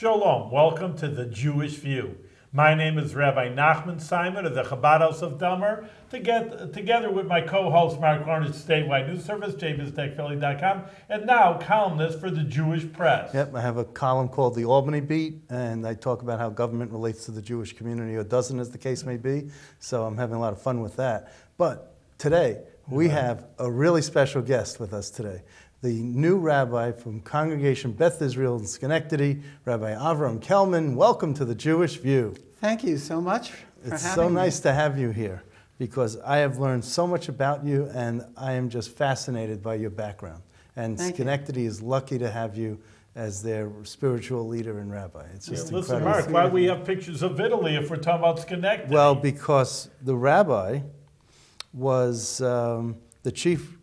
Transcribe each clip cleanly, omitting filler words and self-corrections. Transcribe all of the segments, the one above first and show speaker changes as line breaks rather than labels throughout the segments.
Shalom, welcome to the Jewish View. My name is Rabbi Nachman Simon of the Chabad House of Damer, together with my co-host Mark Larnage, statewide news service, jbiztechphilly.com, and now columnist for the Jewish Press.
Yep, I have a column called The Albany Beat, and I talk about how government relates to the Jewish community, or doesn't, as the case may be. So I'm having a lot of fun with that. But today, we have a really special guest with us today. The new rabbi from Congregation Beth Israel in Schenectady, Rabbi Avraham Kelman. Welcome to the Jewish View.
Thank you so much for having me.
It's so nice to have you here because I have learned so much about you and I am just fascinated by your background. And Schenectady is lucky to have you as their spiritual leader and rabbi. It's just
Listen,
incredible.
Mark, why do we have pictures of Italy if we're talking about Schenectady?
Well, because the rabbi was the chief.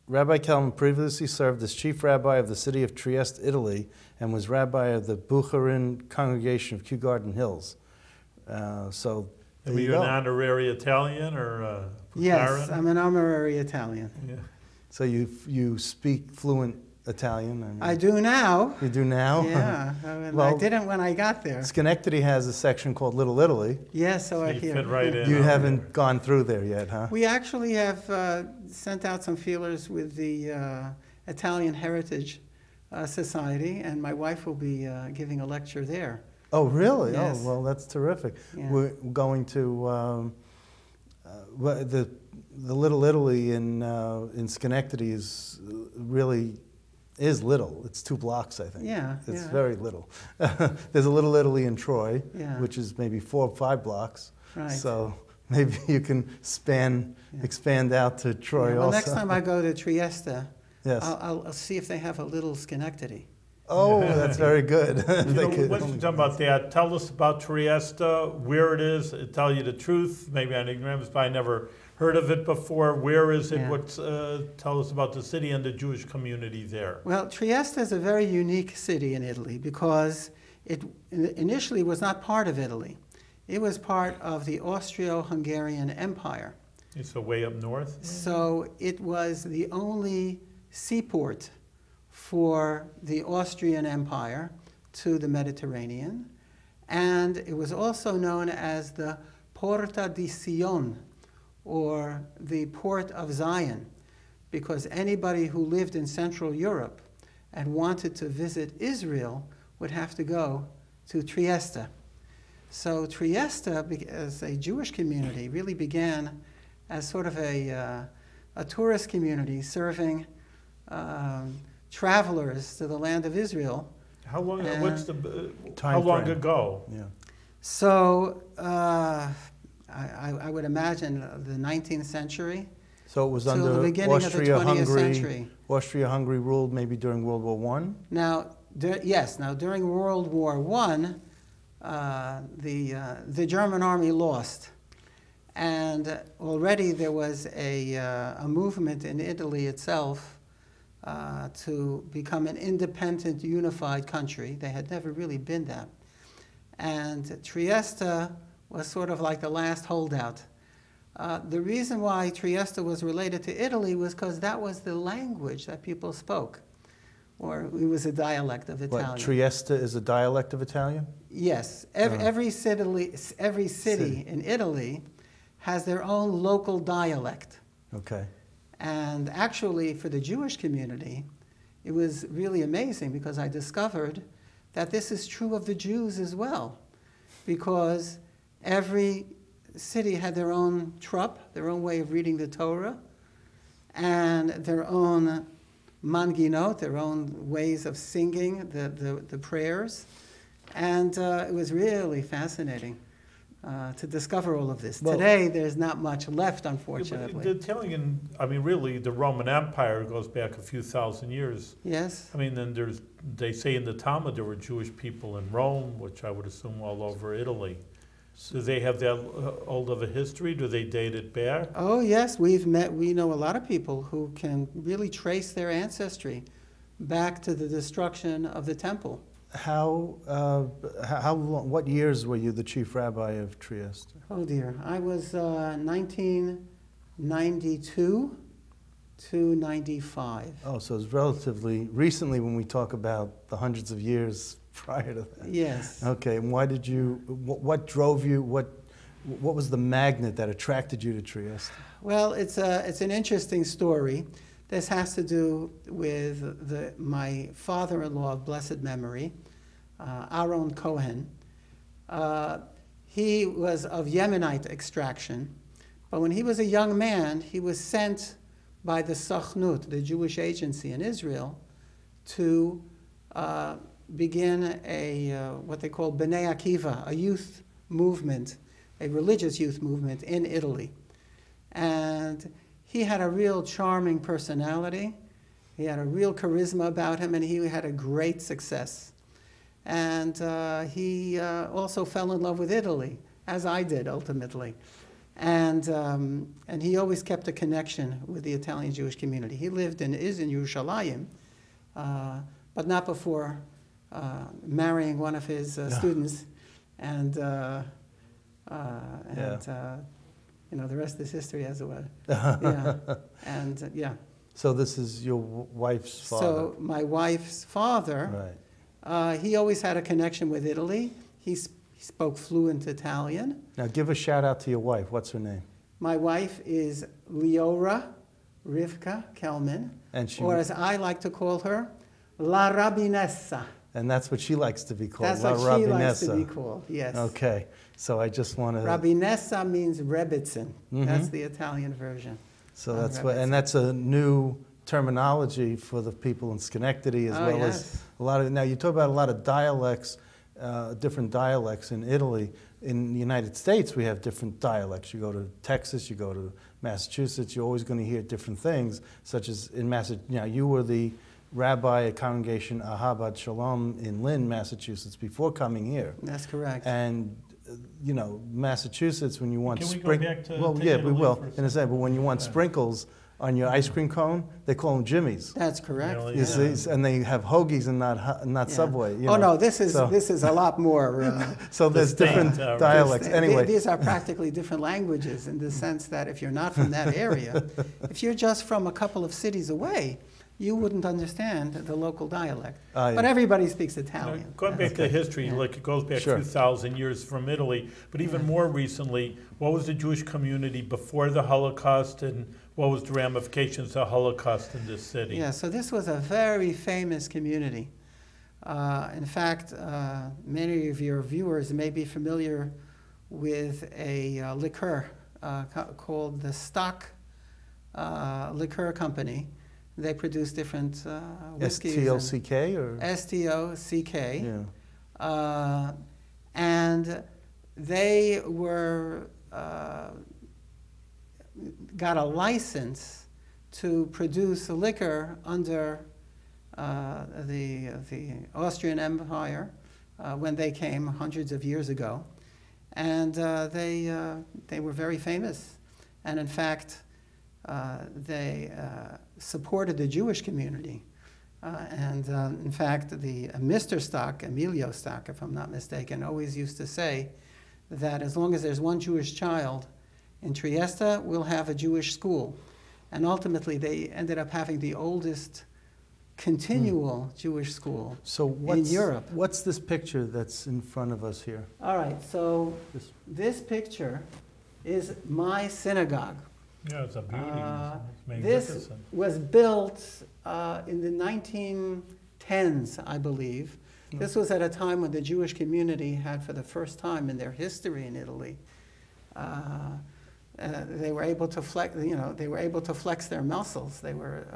Rabbi Kelman previously served as chief rabbi of the city of Trieste, Italy, and was rabbi of the Bukharin congregation of Kew Garden Hills. So there
Were
you
you
go.
an honorary Italian or
Yes, I'm an honorary Italian.
Yeah.
So you speak fluent Italian? I mean,
I do now.
You do now?
Yeah,
Well,
I didn't when I got there.
Schenectady has a section called Little Italy.
Yes, so I
You
hear.
fit right in.
You haven't gone through there yet, huh?
We actually have sent out some feelers with the Italian Heritage Society, and my wife will be giving a lecture there.
Oh, really?
Yes.
Oh, well, that's terrific.
Yeah.
We're going to the Little Italy in Schenectady is little. It's 2 blocks, I think.
Yeah,
It's
yeah.
very little. There's a Little Italy in Troy,
Yeah.
which is maybe 4 or 5 blocks.
Right.
So maybe you can expand out to Troy
Well,
also.
next time I go to Trieste,
Yes.
I'll see if they have a little Schenectady.
Oh, that's very good.
You know, let's talk about that. Tell us about Trieste, where it is. Tell you the truth. Maybe I'm ignorant, but I never heard of it before. Where is it?
Yeah.
Tell us about the city and the Jewish community there.
Well, Trieste is a very unique city in Italy because it initially was not part of Italy. It was part of the Austro-Hungarian Empire.
It's a way up north.
So it was the only seaport for the Austrian Empire to the Mediterranean. And it was also known as the Porta di Sion, or the Port of Zion, because anybody who lived in Central Europe and wanted to visit Israel would have to go to Trieste. So Trieste, as a Jewish community, really began as sort of a tourist community serving travelers to the land of Israel.
How long? What's the
Time
how long
frame.
ago?
Yeah.
So I would imagine the 19th century.
So it was
Till
under
the beginning of the 20th century.
Austria-Hungary ruled maybe during World War I?
Now, yes. Now, during World War I, the German army lost, and already there was a movement in Italy itself to become an independent, unified country. They had never really been that, and Trieste was sort of like the last holdout. The reason why Trieste was related to Italy was because that was the language that people spoke, or it was a dialect of Italian.
What, Trieste is a dialect of Italian?
Yes. Every city in Italy has their own local dialect.
Okay.
And actually, for the Jewish community, it was really amazing because I discovered that this is true of the Jews as well, because every city had their own trup, their own way of reading the Torah, and their own manginot, their own ways of singing the prayers. And it was really fascinating to discover all of this.
Well,
today, there's not much left, unfortunately.
The Italian, I mean, really, the Roman Empire goes back a few thousand years.
Yes.
I mean, then they say in the Talmud there were Jewish people in Rome, which I would assume all over Italy. Do they have that old of a history? Do they date it back?
Oh, yes. We know a lot of people who can really trace their ancestry back to the destruction of the temple.
How long, what years were you the chief rabbi of Trieste?
Oh, dear. I was 1992 to 95.
Oh, so it's relatively recently when we talk about the hundreds of years prior to that.
Yes.
Okay, and why did you, what drove you, what was the magnet that attracted you to Trieste?
Well, it's an interesting story. This has to do with my father-in-law of blessed memory, Aaron Cohen. He was of Yemenite extraction, but when he was a young man, he was sent by the Sachnut, the Jewish agency in Israel, to begin what they call B'nai Akiva, a youth movement, a religious youth movement in Italy. And he had a real charming personality. He had a real charisma about him, and he had a great success. And he also fell in love with Italy, as I did ultimately. And he always kept a connection with the Italian Jewish community. He lived in Yerushalayim, but not before marrying one of his students. And you know, the rest is history, as it were. Yeah. And yeah.
So this is your wife's father?
So my wife's father,
right.
He always had a connection with Italy. He spoke fluent Italian.
Now give a shout out to your wife. What's her name?
My wife is Leora Rivka Kelman,
and she,
or as I like to call her, La Rabbinessa.
And that's what she likes to be called,
That's
La
what she
Rabbinessa.
likes to be called, yes.
Okay, so I just want to...
Rabbinessa means Rebbitzin.
Mm-hmm.
That's the Italian version.
So that's what, and that's a new terminology for the people in Schenectady as well as a lot of, now you talk about a lot of dialects, different dialects in Italy. In the United States, we have different dialects. You go to Texas, you go to Massachusetts, you're always going to hear different things, such as in Massachusetts. You know, you were the rabbi at Congregation Ahabat Shalom in Lynn, Massachusetts, before coming here.
That's correct.
And you know, Massachusetts, when you want
sprinkles,
well, yeah, we will in a second. But when you want sprinkles on your ice cream cone, they call them Jimmy's.
That's correct.
You see, and they have hoagies and not Subway. You know?
Oh no, this is a lot more.
So there's different dialects. Anyway,
these are practically different languages in the sense that if you're not from that area, if you're just from a couple of cities away, you wouldn't understand the local dialect. But everybody speaks Italian.
Going back to history, look, it goes back 2,000 years from Italy, but even more recently, what was the Jewish community before the Holocaust, and what was the ramifications of the Holocaust in this city?
Yeah, so this was a very famous community. In fact, many of your viewers may be familiar with a liqueur called the Stock Liqueur Company. They produce different whiskeys.
S-T-O-C-K or?
S-T-O-C-K.
Yeah.
And they got a license to produce liquor under the Austrian Empire when they came hundreds of years ago. And they were very famous. And in fact, they supported the Jewish community. In fact, Mr. Stock, Emilio Stock, if I'm not mistaken, always used to say that as long as there's one Jewish child in Trieste, we'll have a Jewish school. And ultimately, they ended up having the oldest continual Jewish school in Europe.
What's this picture that's in front of us here?
All right, so this picture is my synagogue.
Yeah, it's a beauty. It's magnificent.
This was built in the 1910s, I believe. This was at a time when the Jewish community had, for the first time in their history in Italy, they were able to flex. They were able to flex their muscles. They were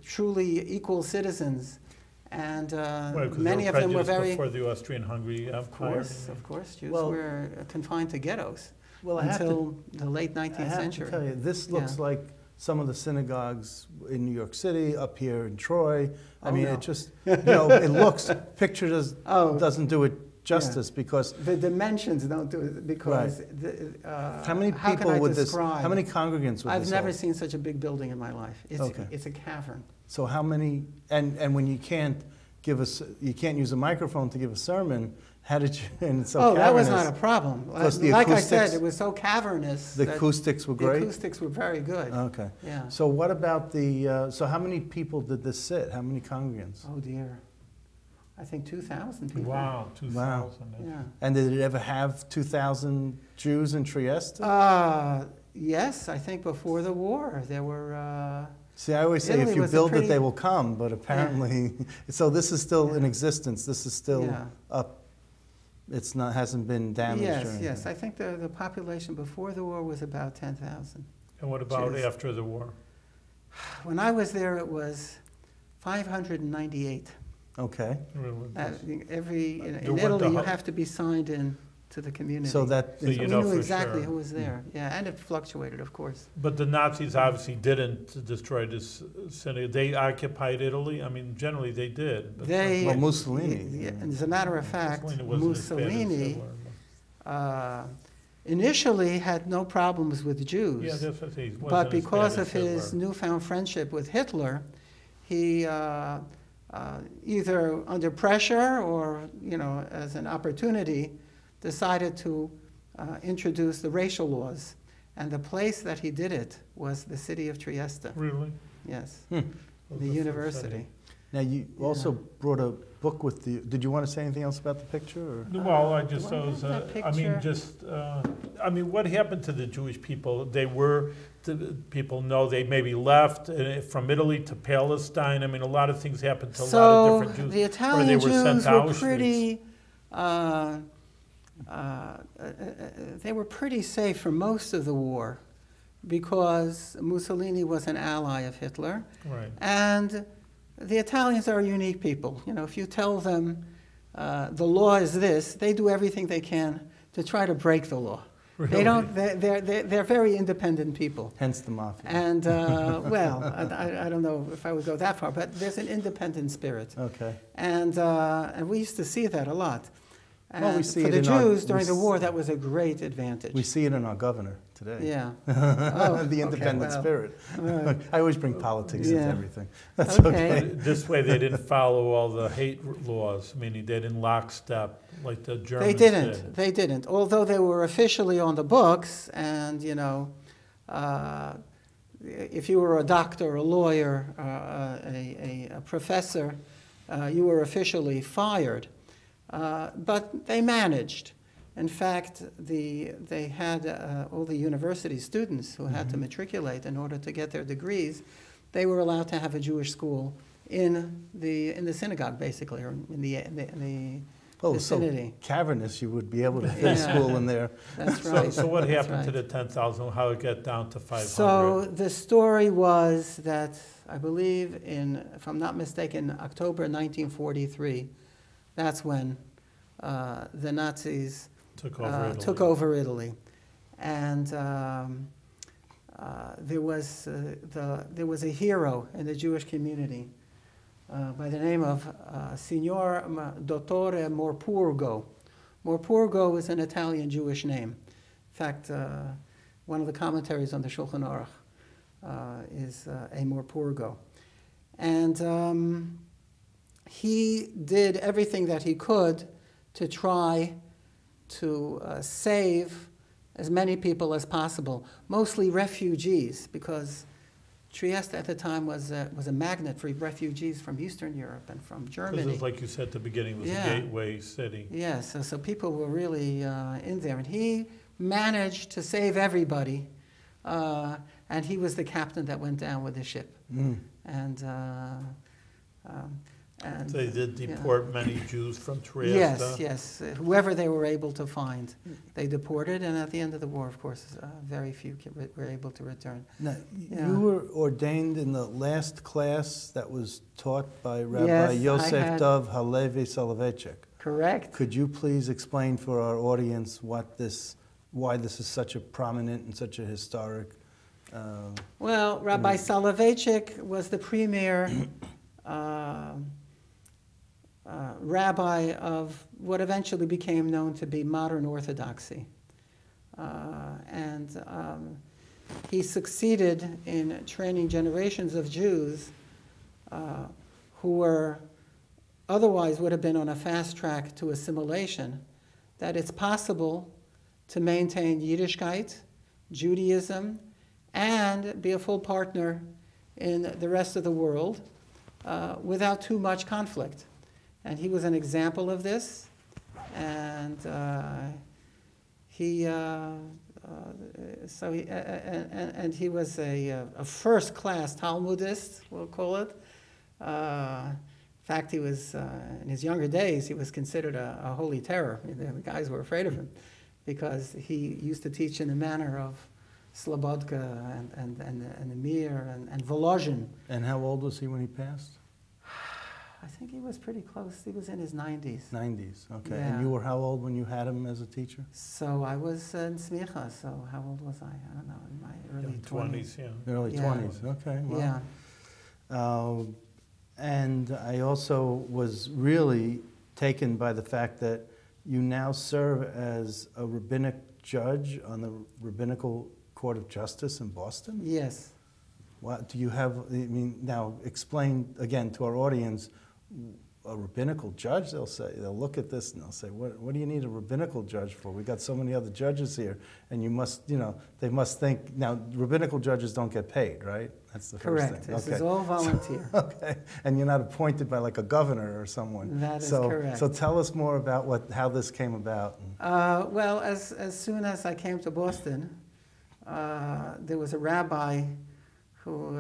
truly equal citizens, and many of them were very.
Before the Austrian-Hungary Empire.
Of course, Jews were confined to ghettos.
Well,
until the late 19th century.
I have to tell you, this looks like some of the synagogues in New York City, up here in Troy. I mean, it just, it looks, picture doesn't do it justice because...
The dimensions don't do it because...
How many people would this, how many congregants would this
I've never seen such a big building in my life. It's a cavern.
So how many, and when you can't use a microphone to give a sermon, how did you, and it's so cavernous.
That was not a problem. Like I said, it was so cavernous.
The acoustics were great?
The acoustics were very good.
Okay.
Yeah.
So what about so how many people did this sit? How many congregants?
Oh dear. I think 2,000 people.
Wow, 2,000.
Wow.
Yeah.
And did it ever have 2,000 Jews in Trieste?
Yes, I think before the war there were.
See, I always say
Italy
if you
was a
build it,
pretty-
they will come, but apparently, so this is still in existence. This is still
Yeah.
up. It's not, hasn't been damaged or
Yes,
anything.
yes. I think the population before the war was about 10,000.
And what about
Jews.
after the war?
When I was there, it was 598.
Okay.
In
There weren't
Italy,
the
you
hu-
have to be signed in to the community.
So that
So
is,
you
we
know
knew
for
exactly
sure.
who was there. Yeah, and it fluctuated, of course.
But the Nazis obviously didn't destroy this city. They occupied Italy. I mean, generally they did. But
They,
well, Mussolini.
yeah, as a matter of fact,
wasn't as bad as
Mussolini
Hitler.
Initially had no problems with Jews.
Yeah, that's what he wasn't
But
as
because
bad
of
as
his
Hitler.
newfound friendship with Hitler, he either under pressure or, as an opportunity, decided to introduce the racial laws. And the place that he did it was the city of Trieste.
Really?
Yes,
Was
the
first
university.
city.
now you
Yeah.
also brought a book with the, did you want to say anything else about the picture? Or?
Well, I just
do I
thought,
have that
I mean,
picture?
what happened to the Jewish people? People know they maybe left from Italy to Palestine. I mean, a lot of things happened to a lot
So
of different Jews.
the Italian
they were sent
Jews
to
were
Auschwitz.
pretty, they were pretty safe for most of the war because Mussolini was an ally of Hitler.
Right.
And the Italians are unique people. If you tell them the law is this, they do everything they can to try to break the law.
Really?
They don't. They're very independent people.
Hence the mafia.
And well, I don't know if I would go that far, but there's an independent spirit.
Okay.
And we used to see that a lot. And
Well, we see
for
it
the
in our-
Jews
we
during the
s-
war, that was a great advantage.
We see it in our governor today.
Yeah. Oh,
The
okay,
independent
well,
spirit.
uh,
I always bring politics
yeah.
into everything. That's
Okay.
okay.
This way, they didn't follow all the hate laws, meaning they didn't lockstep like the Germans
They didn't.
did.
They didn't. Although they were officially on the books, and if you were a doctor, a lawyer, a professor, you were officially fired. But they managed. In fact, they had all the university students who had to matriculate in order to get their degrees. They were allowed to have a Jewish school in the synagogue, basically, or in the
Oh, so
vicinity.
cavernous, you would be able to fit a
Yeah.
school in there.
That's
So,
right.
so what
That's
happened to
right.
the 10,000? How it got down to 500?
So the story was that I believe if I'm not mistaken, October 1943, that's when the Nazis
took over Italy.
And there was a hero in the Jewish community by the name of Signor Dottore Morpurgo. Morpurgo is an Italian Jewish name. In fact, one of the commentaries on the Shulchan Aruch is a Morpurgo. And he did everything that he could to try to save as many people as possible, mostly refugees, because Trieste at the time was a magnet for refugees from Eastern Europe and from Germany.
Because, like you said at the beginning, it was
Yeah.
a gateway city.
Yes, so people were really in there. And he managed to save everybody, and he was the captain that went down with the ship.
Mm.
And
So they did
yeah.
deport many Jews from Trieste.
Yes. Whoever they were able to find, they deported. And at the end of the war, of course, very few were able to return.
Now,
Yeah.
you were ordained in the last class that was taught by Rabbi
Yes, I
Yosef
had-
Dov Halevi Solovechick.
Correct.
Could you please explain for our audience why this is such a prominent and such a historic?
Well, Rabbi Solovechick was the premier rabbi of what eventually became known to be modern Orthodoxy. And he succeeded in training generations of Jews who were otherwise would have been on a fast track to assimilation, that it's possible to maintain Yiddishkeit, Judaism, and be a full partner in the rest of the world without too much conflict. And he was an example of this. And he was a first-class Talmudist, we'll call it. In fact, he was, in his younger days, he was considered a holy terror. The guys were afraid of him because he used to teach in the manner of Slobodka and Emir and Volozhin.
And how old was he when he passed?
I think he was pretty close. He was in his 90s.
90s, okay.
Yeah.
And you were how old when you had him as a teacher?
So I was in Smicha, so how old was I? I don't know, in my early 20s.
Yeah.
Early
Yeah.
20s, okay. Well,
Yeah.
And I also was really taken by the fact that you now serve as a rabbinic judge on the Rabbinical Court of Justice in Boston?
Yes.
What do you have? I mean, now explain again to our audience. A rabbinical judge? They'll look at this and they'll say, "What do you need a rabbinical judge for? We got so many other judges here, and you must, they must think." Now, rabbinical judges don't get paid, right? That's the
Correct.
first thing.
This is all volunteer.
Okay, and you're not appointed by like a governor or someone.
That is correct.
So tell us more about how this came about.
Well, as soon as I came to Boston, there was a rabbi who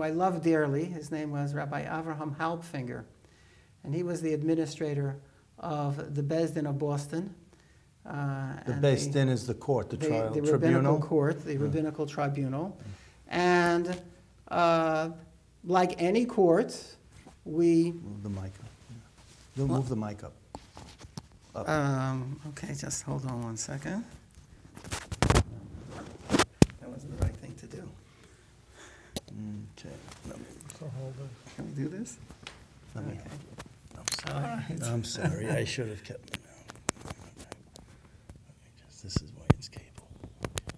I love dearly. His name was Rabbi Avraham Kelman, and he was the administrator of the Beis Din of Boston.
The Beis Din is the court, the trial
the
tribunal?
rabbinical court, the rabbinical tribunal. And like any court, we...
Move the mic up. Yeah. Move the mic up.
Okay, just hold on one second. That wasn't the right thing to do.
Okay.
Can we do this?
Okay.
Okay. All right.
I'm sorry. I should have kept it out. Okay. This is why it's cable. Okay.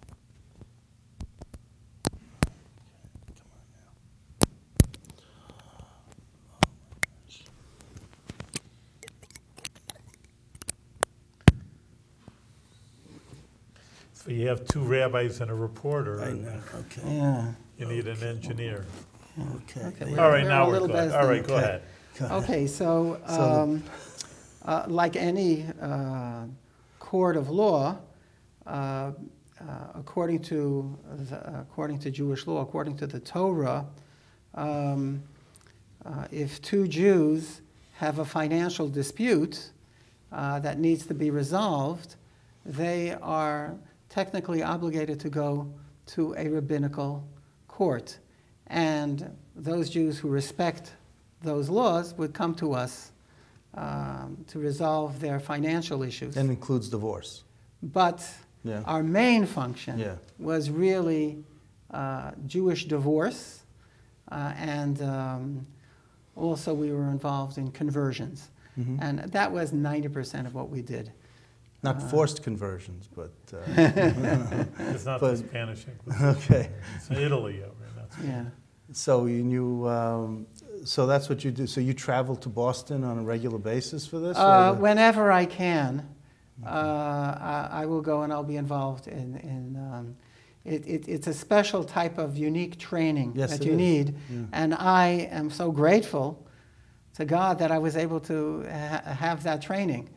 Come on now. Oh my gosh.
So you have two rabbis and a reporter.
I know. Okay.
Yeah.
You need an engineer.
Okay.
Okay.
All right,
We're
now
a
we're
little
good.
Beis
All
Din.
right, go ahead.
Okay, so like any court of law, according to Jewish law, according to the Torah, if two Jews have a financial dispute that needs to be resolved, they are technically obligated to go to a rabbinical court. And those Jews who respect those laws would come to us to resolve their financial issues.
And includes divorce.
But
Yeah.
our main function
Yeah.
was really Jewish divorce, and also we were involved in conversions.
Mhm.
And that was 90% of what we did.
Not forced conversions, but
It's not the
But-
Spanish Inquisition.
okay.
It's Italy over there.
Yeah.
So so that's what you do. So you travel to Boston on a regular basis for this?
Whenever I can, I will go and I'll be involved in it's a special type of unique training
Yes,
that
it
you
is.
need.
Yeah.
And I am so grateful to God that I was able to have that training.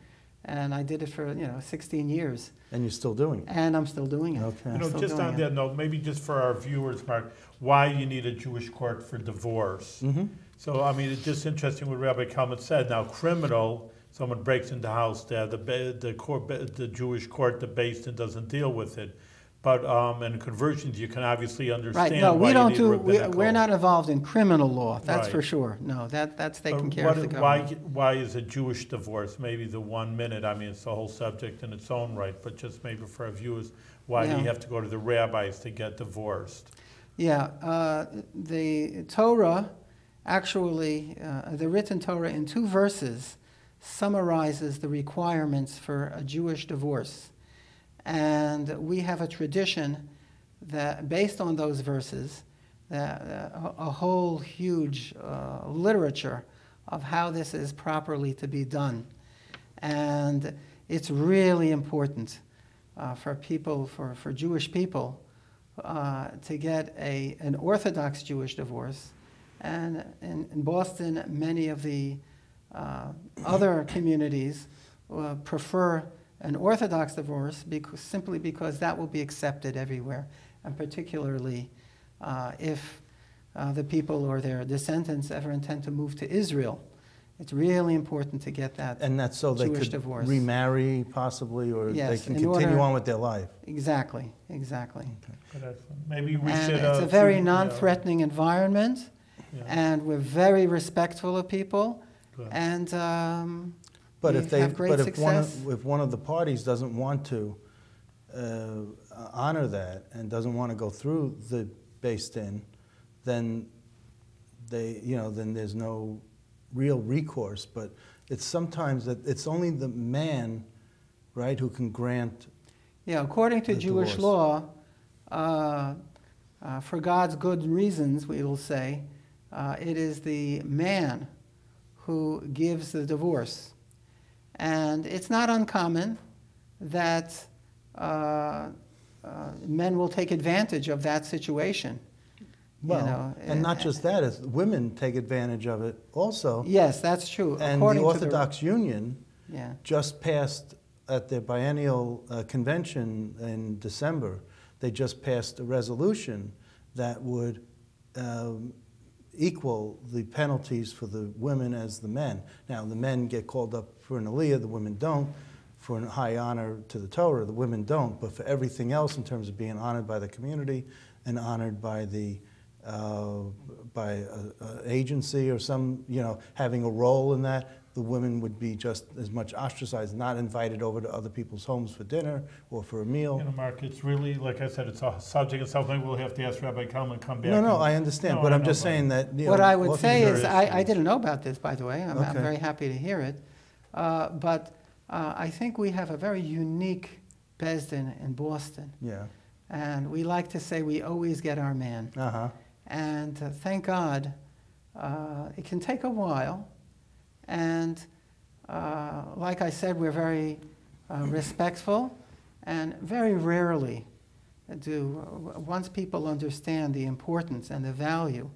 And I did it for 16 years.
And you're still doing it?
And I'm still doing it.
Okay.
I'm still
Just
doing
on
it.
that note, maybe just for our viewers, Mark, why you need a Jewish court for divorce.
Mm-hmm.
So, I mean, it's just interesting what Rabbi Kelman said. Now, criminal, someone breaks into the house, the Jewish court, the Beis Din doesn't deal with it. But in conversions, you can obviously understand
Right. No,
why
we don't
you
do.
need rabbinical.
We're not involved in criminal law. That's
Right.
for sure. No, that's taken
But
care of the government.
why is a Jewish divorce? Maybe the 1 minute. I mean, it's the whole subject in its own right. But just maybe for our viewers, why do
Yeah.
you have to go to the rabbis to get divorced?
Yeah, the Torah, actually, the written Torah in 2 verses summarizes the requirements for a Jewish divorce. And we have a tradition that, based on those verses, a whole huge literature of how this is properly to be done. And it's really important for people, for Jewish people, to get an Orthodox Jewish divorce And in Boston, many of the other communities prefer an Orthodox divorce simply because that will be accepted everywhere, and particularly if the people or their descendants ever intend to move to Israel. It's really important to get that
And that's so they
Jewish
could
divorce.
remarry possibly, or
Yes,
they can
in
continue
order-
on with their life.
Exactly, exactly.
Maybe we
And
should.
it's a very non-threatening environment,
Yeah.
and we're very respectful of people,
Good.
and
But
we
if they,
have great
but if
success.
if one of the parties doesn't want to honor that and doesn't want to go through the Beis Din, then then there's no real recourse. But it's sometimes that it's only the man, right, who can grant.
Yeah, according to
the
Jewish
divorce.
law, for God's good reasons, we will say, it is the man who gives the divorce. And it's not uncommon that men will take advantage of that situation.
Well, and not just that, it's women take advantage of it also.
Yes, that's true.
And
According
the
to
Orthodox Union
yeah.
just passed at their biennial convention in December, they just passed a resolution that would equal the penalties for the women as the men. Now, the men get called up for an aliyah, the women don't. For a high honor to the Torah, the women don't. But for everything else, in terms of being honored by the community and honored by the agency or some, having a role in that, the women would be just as much ostracized, not invited over to other people's homes for dinner or for a meal.
Mark, it's really, like I said, it's a subject itself. Maybe we'll have to ask Rabbi Kelman to come back.
No, I understand, but I'm just saying that.
What I would say is,
Orthodox-
I didn't know about this, by the way. I'm
Okay.
very happy to hear it. But I think we have a very unique Beis Din in Boston.
Yeah.
And we like to say we always get our man.
Uh-huh.
And thank God, it can take a while. And like I said, we're very respectful, and very rarely once people understand the importance and the value,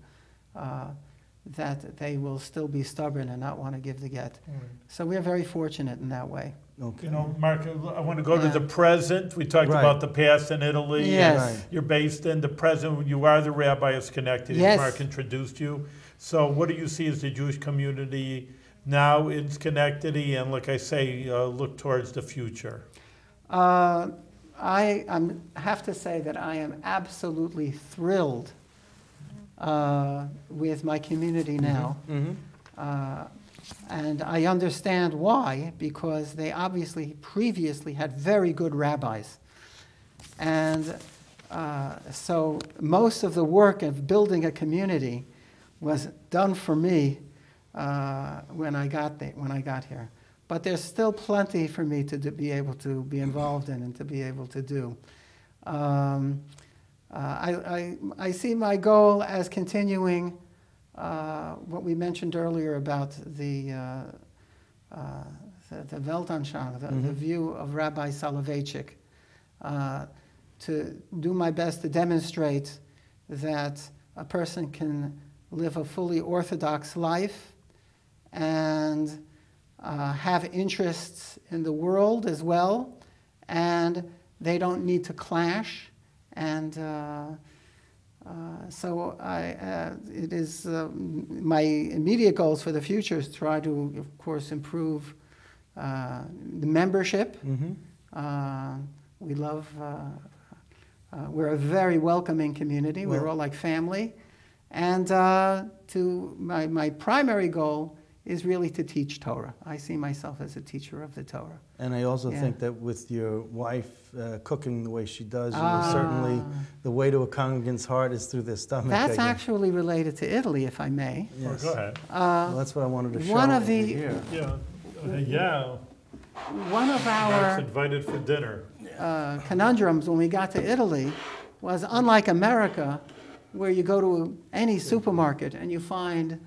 that they will still be stubborn and not want to give the get.
Right.
So we're very fortunate in that way.
Okay.
Mark, I want to go to
Yeah.
the present. We talked
Right.
about the past in Italy.
Yes.
Right.
You're based in the present. You are the rabbi of Schenectady.
Yes.
Mark introduced you. So what do you see as the Jewish community now in Schenectady, and like I say, look towards the future?
I have to say that I am absolutely thrilled with my community now.
Mm-hmm.
And I understand why, because they obviously previously had very good rabbis. And so most of the work of building a community was done for me when I got here. But there's still plenty for me to be able to be involved in and to be able to do. I see my goal as continuing what we mentioned earlier about the Weltanschauung, the view of Rabbi Solovechick, to do my best to demonstrate that a person can live a fully Orthodox life and have interests in the world as well, and they don't need to clash. And so it is my immediate goals for the future is to try to, of course, improve the membership.
Mm-hmm.
We love, we're a very welcoming community.
Well,
we're all like family. And my primary goal is really to teach Torah. I see myself as a teacher of the Torah.
And I also
Yeah.
think that with your wife cooking the way she does, you will certainly, the way to a congregant's heart is through their stomach.
That's
I guess.
actually related to Italy, if I may.
Yes.
Go ahead.
Well, that's what I wanted to show
one of
over
the-
here.
Yeah.
One of
Mark's
our
invited for dinner.
conundrums when we got to Italy was, unlike America, where you go to any supermarket and you find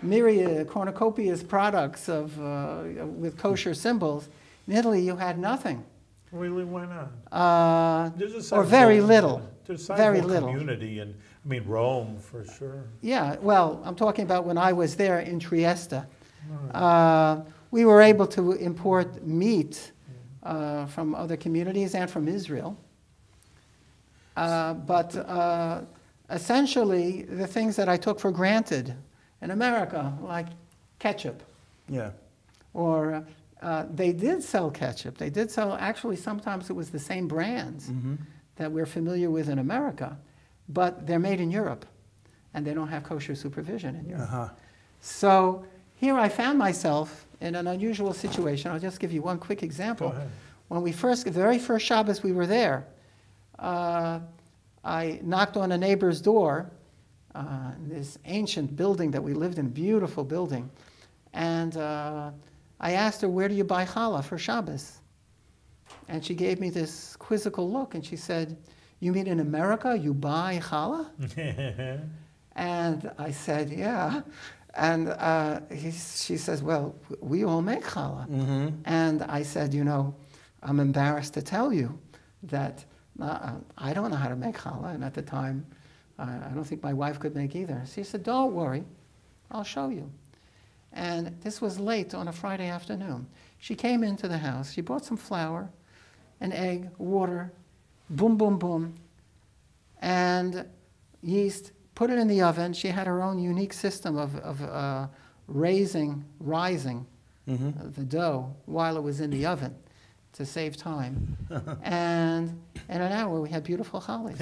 myriad cornucopious products with kosher symbols. In Italy, you had nothing,
Really, why not? There's a
or very
sense of-
little.
There's
very
sizable
little.
community, and I mean Rome for sure.
Yeah, well, I'm talking about when I was there in Trieste. We were able to import meat from other communities and from Israel. But essentially, the things that I took for granted in America, like ketchup,
Yeah.
or they did sell ketchup. They did sell, actually, sometimes it was the same brands that we're familiar with in America, but they're made in Europe, and they don't have kosher supervision in Europe. So here I found myself in an unusual situation. I'll just give you one quick example.
Go ahead.
When we the very first Shabbos we were there, I knocked on a neighbor's door, this ancient building that we lived in, beautiful building, and I asked her, where do you buy challah for Shabbos? And she gave me this quizzical look, and she said, you mean in America you buy challah? And I said, yeah. And she says, well, we all make challah. And I said, you know, I'm embarrassed to tell you that I don't know how to make challah. And at the time, I don't think my wife could make either. She said, don't worry, I'll show you. And this was late on a Friday afternoon. She came into the house. She brought some flour, an egg, water, boom, boom, boom, and yeast, put it in the oven. She had her own unique system of rising the dough while it was in the oven to save time. And in an hour, we had beautiful challahs.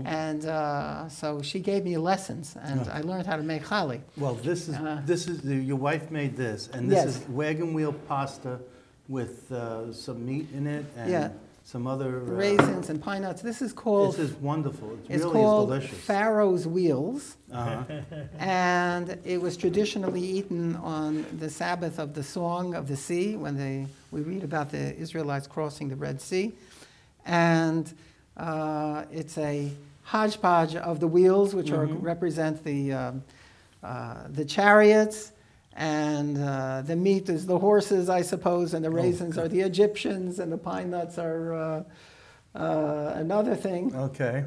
And so she gave me lessons, and I learned how to make challah.
Well, this is your wife made this, and this is wagon wheel pasta with some meat in it and some other
raisins and pine nuts. This is called.
This is wonderful.
It's
really
called
delicious.
Pharaoh's wheels, and it was traditionally eaten on the Sabbath of the Song of the Sea when we read about the Israelites crossing the Red Sea, and it's a hodgepodge of the wheels, which represent the chariots. And the meat is the horses, I suppose, and the raisins are the Egyptians, and the pine nuts are another thing.
Okay.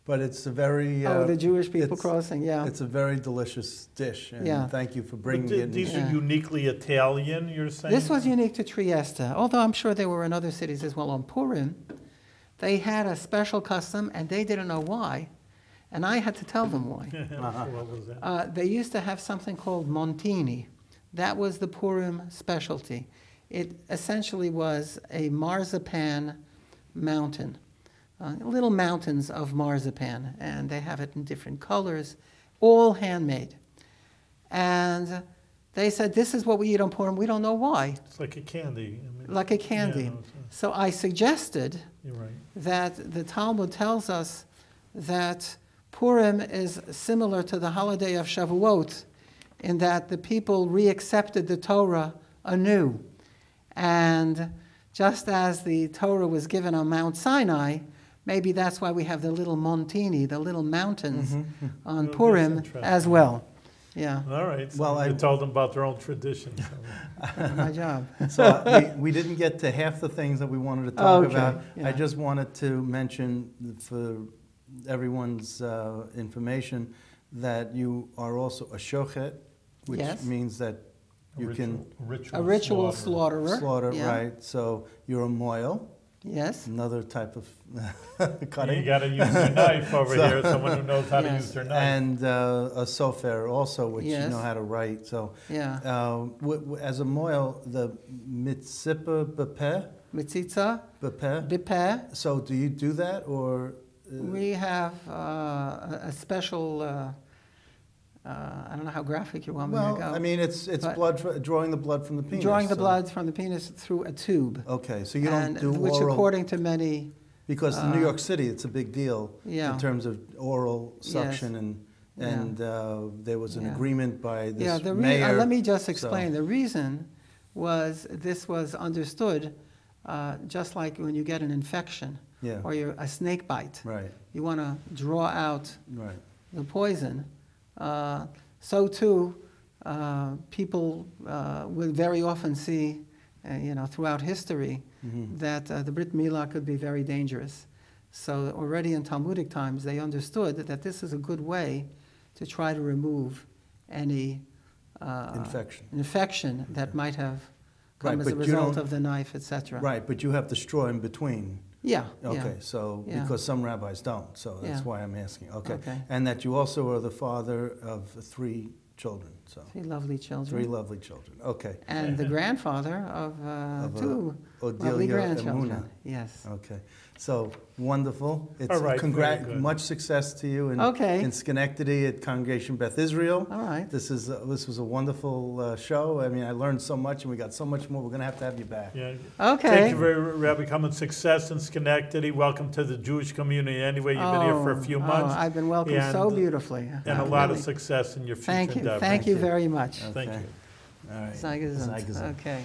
But it's a very...
the Jewish people crossing, yeah.
It's a very delicious dish, and thank you for bringing it in.
These are uniquely Italian, you're saying?
This was unique to Trieste, although I'm sure they were in other cities as well. On Purim, they had a special custom, and they didn't know why. And I had to tell them why.
What was that?
They used to have something called montini. That was the Purim specialty. It essentially was a marzipan mountain, little mountains of marzipan, and they have it in different colors, all handmade. And they said, this is what we eat on Purim. We don't know why.
It's like a candy. I mean,
like a candy. So I suggested
you're right.
that the Talmud tells us that Purim is similar to the holiday of Shavuot in that the people reaccepted the Torah anew. And just as the Torah was given on Mount Sinai, maybe that's why we have the little montini, the little mountains on Purim as well. Yeah.
All right. So
well,
you told them about their own traditions.
My job.
So we didn't get to half the things that we wanted to talk about. Yeah. I just wanted to mention for everyone's information that you are also a shochet, which means that you
a ritual slaughterer.
Right. So you're a moil.
Yes.
Another type of cutting.
You got to use your knife over here, someone who knows how to use their knife.
And a sofer also, which you know how to write. So as a moil, the Metzitzah B'peh?
Metzitzah B'peh.
So do you do that, or?
We have a special, I don't know how graphic you want me to go.
I mean, it's blood, drawing the blood from the penis.
Drawing the blood from the penis through a tube.
Okay, so you don't do
which
oral.
according to many...
Because in New York City, it's a big deal in terms of oral suction, and there was an agreement by this mayor.
Let me just explain. The reason was this was understood just like when you get an infection. Or a snake bite. Right. You want to draw out the poison. So too, people will very often see, throughout history, that the Brit Milah could be very dangerous. So already in Talmudic times, they understood that this is a good way to try to remove any infection that might have come as a result of the knife, etc.
Right, but you have the straw in between.
Yeah.
Okay, so because some rabbis don't, so that's why I'm asking. Okay.
Okay.
And that you also are the father of 3 children. So
3 lovely children.
3 lovely children. Okay.
And the grandfather of 2 lovely grandchildren.
Emuna.
Yes.
Okay. So wonderful. It's
All right, very good.
Much success to you in Schenectady at Congregation Beth Israel.
All right.
This was a wonderful show. I mean, I learned so much, and we got so much more. We're going to have you back.
Yeah.
Okay.
Thank you very much, Rabbi Kelman. Success in Schenectady. Welcome to the Jewish community. Anyway, you've been here for a few months.
I've been welcomed so beautifully.
And a lot of success in your future endeavors.
Thank you very much.
Thank you.
All right.
Sei gesund. Okay.